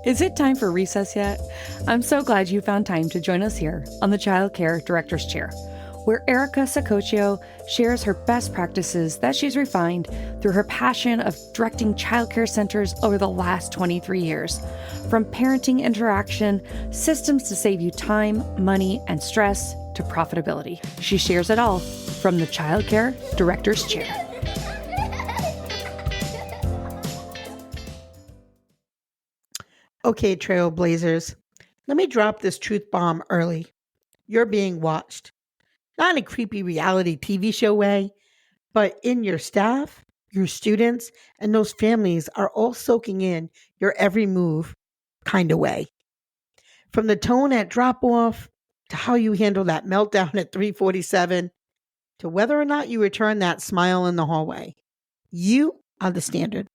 Is it time for recess yet? I'm so glad you found time to join us here on the Child Care Director's Chair, where Erica Saccoccio shares her best practices that she's refined through her passion of directing childcare centers over the last 23 years. From parenting interaction, systems to save you time, money, and stress, to profitability. She shares it all from the Child Care Director's Chair. Okay, Trailblazers, let me drop this truth bomb early. You're being watched. Not in a creepy reality TV show way, but in your staff, your students, and those families are all soaking in your every move kind of way. From the tone at drop off to how you handle that meltdown at 3:47 to whether or not you return that smile in the hallway. You are the standard.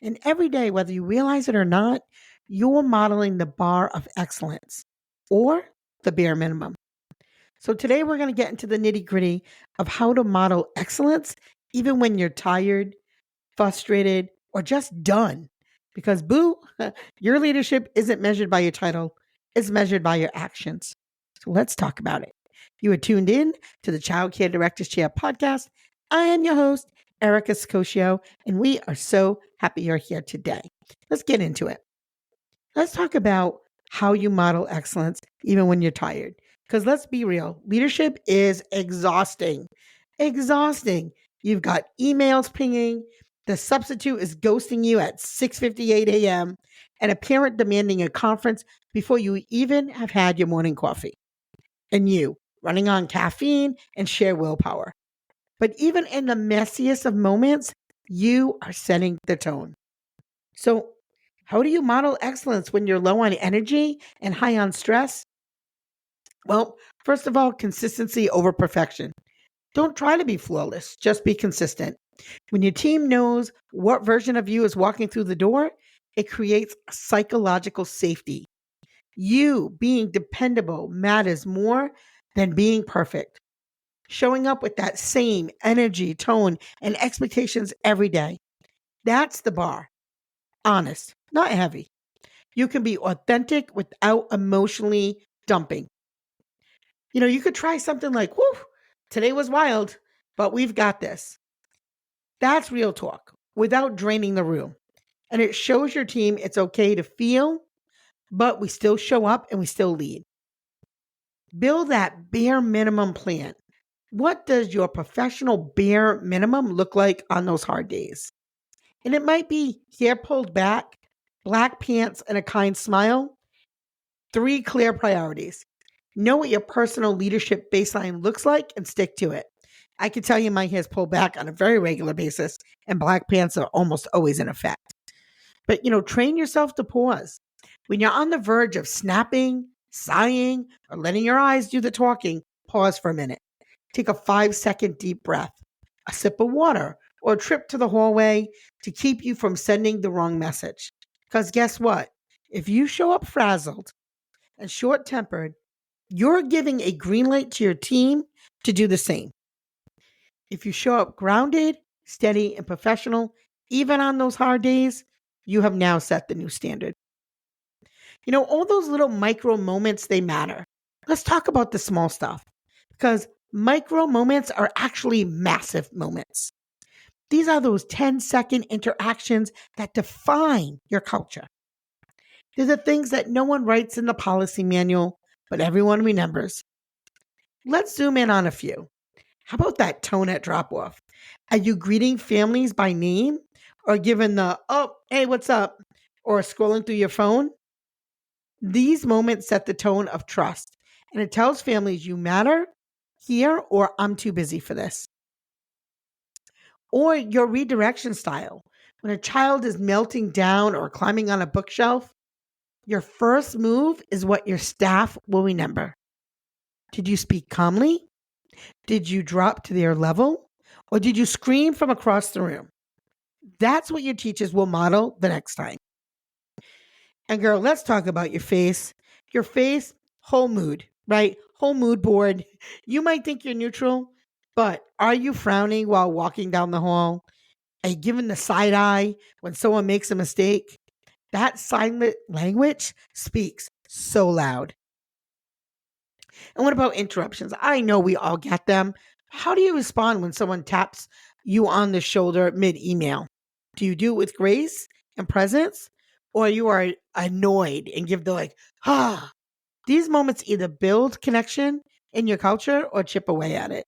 And every day, whether you realize it or not, you're modeling the bar of excellence or the bare minimum. So today we're going to get into the nitty gritty of how to model excellence even when you're tired, frustrated, or just done. Because boo, your leadership isn't measured by your title, it's measured by your actions. So let's talk about it. You are tuned in to the Child Care Director's Chair podcast. I am your host, Erica Saccoccio, and we are so happy you're here today. Let's get into it. Let's talk about how you model excellence even when you're tired. Because let's be real, leadership is exhausting. Exhausting. You've got emails pinging, the substitute is ghosting you at 6:58 a.m., and a parent demanding a conference before you even have had your morning coffee. And you running on caffeine and sheer willpower. But even in the messiest of moments, you are setting the tone. So, how do you model excellence when you're low on energy and high on stress? Well, first of all, consistency over perfection. Don't try to be flawless, just be consistent. When your team knows what version of you is walking through the door, it creates psychological safety. You being dependable matters more than being perfect. Showing up with that same energy, tone, and expectations every day. That's the bar. Honest, not heavy. You can be authentic without emotionally dumping. You could try something like, whoo, today was wild, but we've got this. That's real talk without draining the room. And it shows your team it's okay to feel, but we still show up and we still lead. Build that bare minimum plan. What does your professional bare minimum look like on those hard days? And it might be hair pulled back, black pants, and a kind smile. 3 clear priorities. Know what your personal leadership baseline looks like and stick to it. I can tell you my hair's pulled back on a very regular basis, and black pants are almost always in effect. But, train yourself to pause. When you're on the verge of snapping, sighing, or letting your eyes do the talking, pause for a minute. Take a 5-second deep breath, a sip of water, or a trip to the hallway to keep you from sending the wrong message. Because guess what? If you show up frazzled and short-tempered, you're giving a green light to your team to do the same. If you show up grounded, steady, and professional, even on those hard days, you have now set the new standard. All those little micro moments, they matter. Let's talk about the small stuff, because micro moments are actually massive moments. These are those 10-second interactions that define your culture. They're the things that no one writes in the policy manual, but everyone remembers. Let's zoom in on a few. How about that tone at drop-off? Are you greeting families by name or giving the, oh, hey, what's up? Or scrolling through your phone? These moments set the tone of trust, and it tells families you matter here or I'm too busy for this. Or your redirection style. When a child is melting down or climbing on a bookshelf, your first move is what your staff will remember. Did you speak calmly? Did you drop to their level? Or did you scream from across the room? That's what your teachers will model the next time. And girl, let's talk about your face. Your face, whole mood, right? Whole mood board. You might think you're neutral, but are you frowning while walking down the hall? Are you giving the side eye when someone makes a mistake? That silent language speaks so loud. And what about interruptions? I know we all get them. How do you respond when someone taps you on the shoulder mid email? Do you do it with grace and presence? Or you are annoyed and give the like, ah? These moments either build connection in your culture or chip away at it.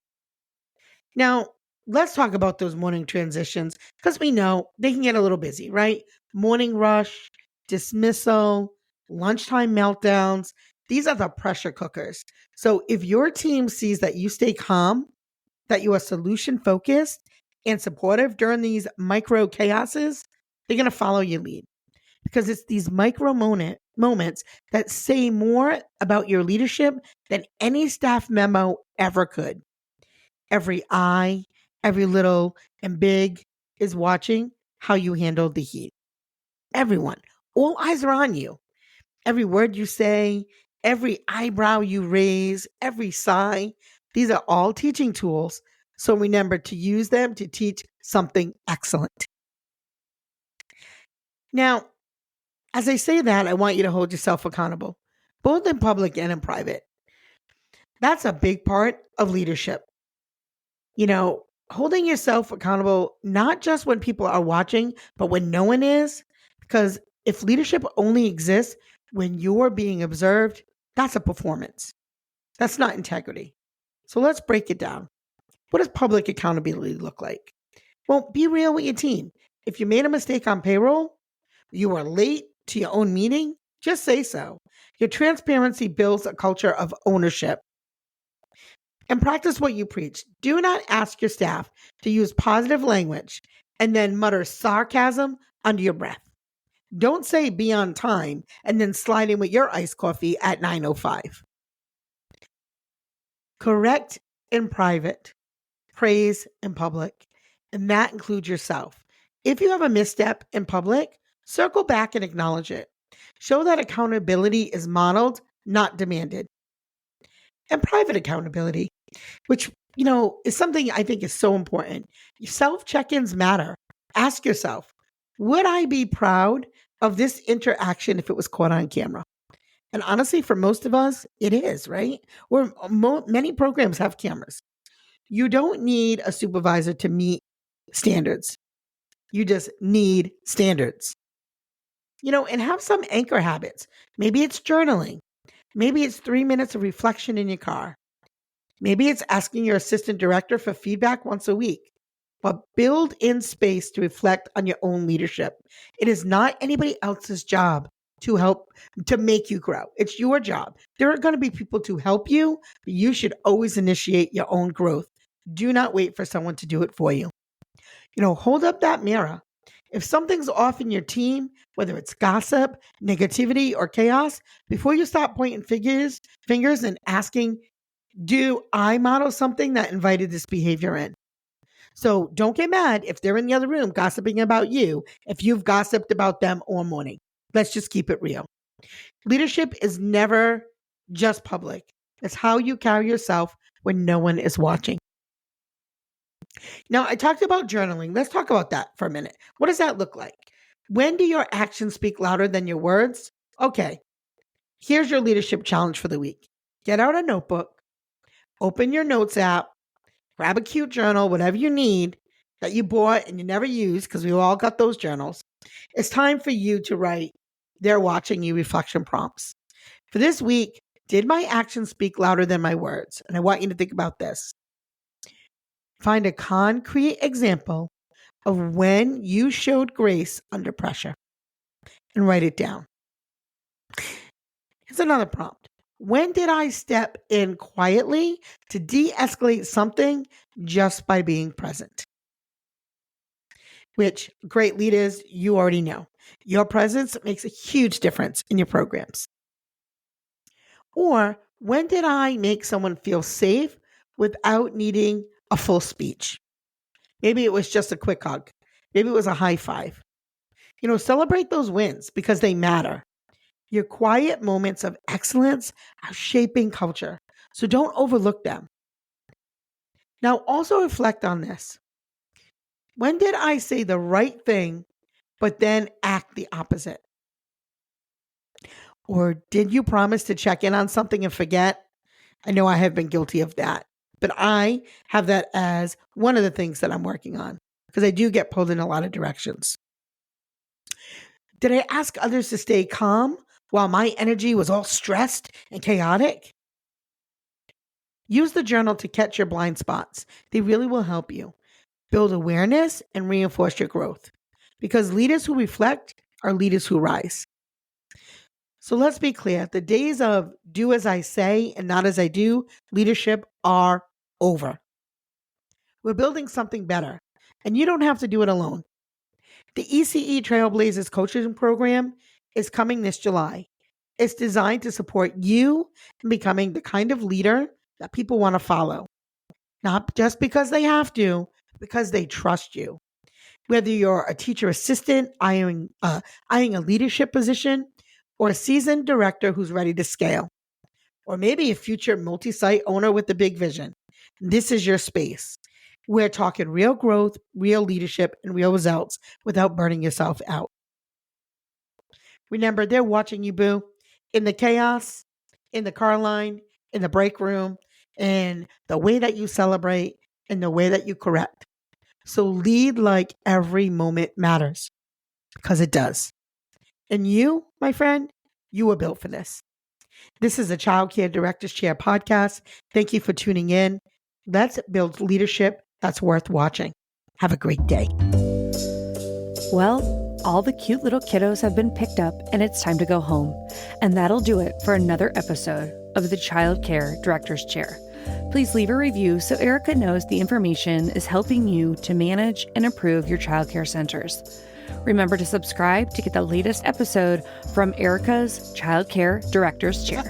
Now, let's talk about those morning transitions because we know they can get a little busy, right? Morning rush, dismissal, lunchtime meltdowns. These are the pressure cookers. So if your team sees that you stay calm, that you are solution focused and supportive during these micro chaoses, they're going to follow your lead because it's these moments that say more about your leadership than any staff memo ever could. Every eye, every little and big is watching how you handle the heat. Everyone, all eyes are on you. Every word you say, every eyebrow you raise, every sigh, these are all teaching tools. So remember to use them to teach something excellent. Now, as I say that, I want you to hold yourself accountable, both in public and in private. That's a big part of leadership. Holding yourself accountable, not just when people are watching, but when no one is. Because if leadership only exists when you're being observed, that's a performance. That's not integrity. So let's break it down. What does public accountability look like? Well, be real with your team. If you made a mistake on payroll, you were late to your own meeting, just say so. Your transparency builds a culture of ownership. And practice what you preach. Do not ask your staff to use positive language and then mutter sarcasm under your breath. Don't say be on time and then slide in with your iced coffee at 9:05. Correct in private, praise in public, and that includes yourself. If you have a misstep in public, circle back and acknowledge it. Show that accountability is modeled, not demanded. And private accountability, which, is something I think is so important. Self check-ins matter. Ask yourself, would I be proud of this interaction if it was caught on camera? And honestly, for most of us, it is, right? Many programs have cameras. You don't need a supervisor to meet standards. You just need standards. And have some anchor habits. Maybe it's journaling. Maybe it's 3 minutes of reflection in your car. Maybe it's asking your assistant director for feedback once a week, but build in space to reflect on your own leadership. It is not anybody else's job to make you grow. It's your job. There are going to be people to help you, but you should always initiate your own growth. Do not wait for someone to do it for you. Hold up that mirror. If something's off in your team, whether it's gossip, negativity, or chaos, before you stop pointing fingers and asking, do I model something that invited this behavior in? So don't get mad if they're in the other room gossiping about you, if you've gossiped about them all morning. Let's just keep it real. Leadership is never just public. It's how you carry yourself when no one is watching. Now, I talked about journaling. Let's talk about that for a minute. What does that look like? When do your actions speak louder than your words? Okay, here's your leadership challenge for the week. Get out a notebook, open your notes app, grab a cute journal, whatever you need that you bought and you never use because we all got those journals. It's time for you to write "They're watching you" reflection prompts. For this week, did my actions speak louder than my words? And I want you to think about this. Find a concrete example of when you showed grace under pressure and write it down. Here's another prompt. When did I step in quietly to de-escalate something just by being present? Which, great leaders, you already know. Your presence makes a huge difference in your programs. Or when did I make someone feel safe without needing a full speech? Maybe it was just a quick hug. Maybe it was a high five. Celebrate those wins because they matter. Your quiet moments of excellence are shaping culture, so don't overlook them. Now, also reflect on this. When did I say the right thing, but then act the opposite? Or did you promise to check in on something and forget? I know I have been guilty of that, but I have that as one of the things that I'm working on because I do get pulled in a lot of directions. Did I ask others to stay calm while my energy was all stressed and chaotic? Use the journal to catch your blind spots. They really will help you build awareness and reinforce your growth because leaders who reflect are leaders who rise. So let's be clear. The days of do as I say and not as I do leadership are over. We're building something better, and you don't have to do it alone. The ECE Trailblazers coaching program is coming this July. It's designed to support you in becoming the kind of leader that people want to follow. Not just because they have to, because they trust you. Whether you're a teacher assistant eyeing a leadership position, or a seasoned director who's ready to scale, or maybe a future multi-site owner with a big vision, this is your space. We're talking real growth, real leadership, and real results without burning yourself out. Remember, they're watching you, boo, in the chaos, in the car line, in the break room, and the way that you celebrate, and the way that you correct. So lead like every moment matters, because it does. And you, my friend, you were built for this. This is the Child Care Director's Chair podcast. Thank you for tuning in. Let's build leadership that's worth watching. Have a great day. Well, all the cute little kiddos have been picked up and it's time to go home. And that'll do it for another episode of the Child Care Director's Chair. Please leave a review so Erica knows the information is helping you to manage and improve your childcare centers. Remember to subscribe to get the latest episode from Erica's Child Care Director's Chair.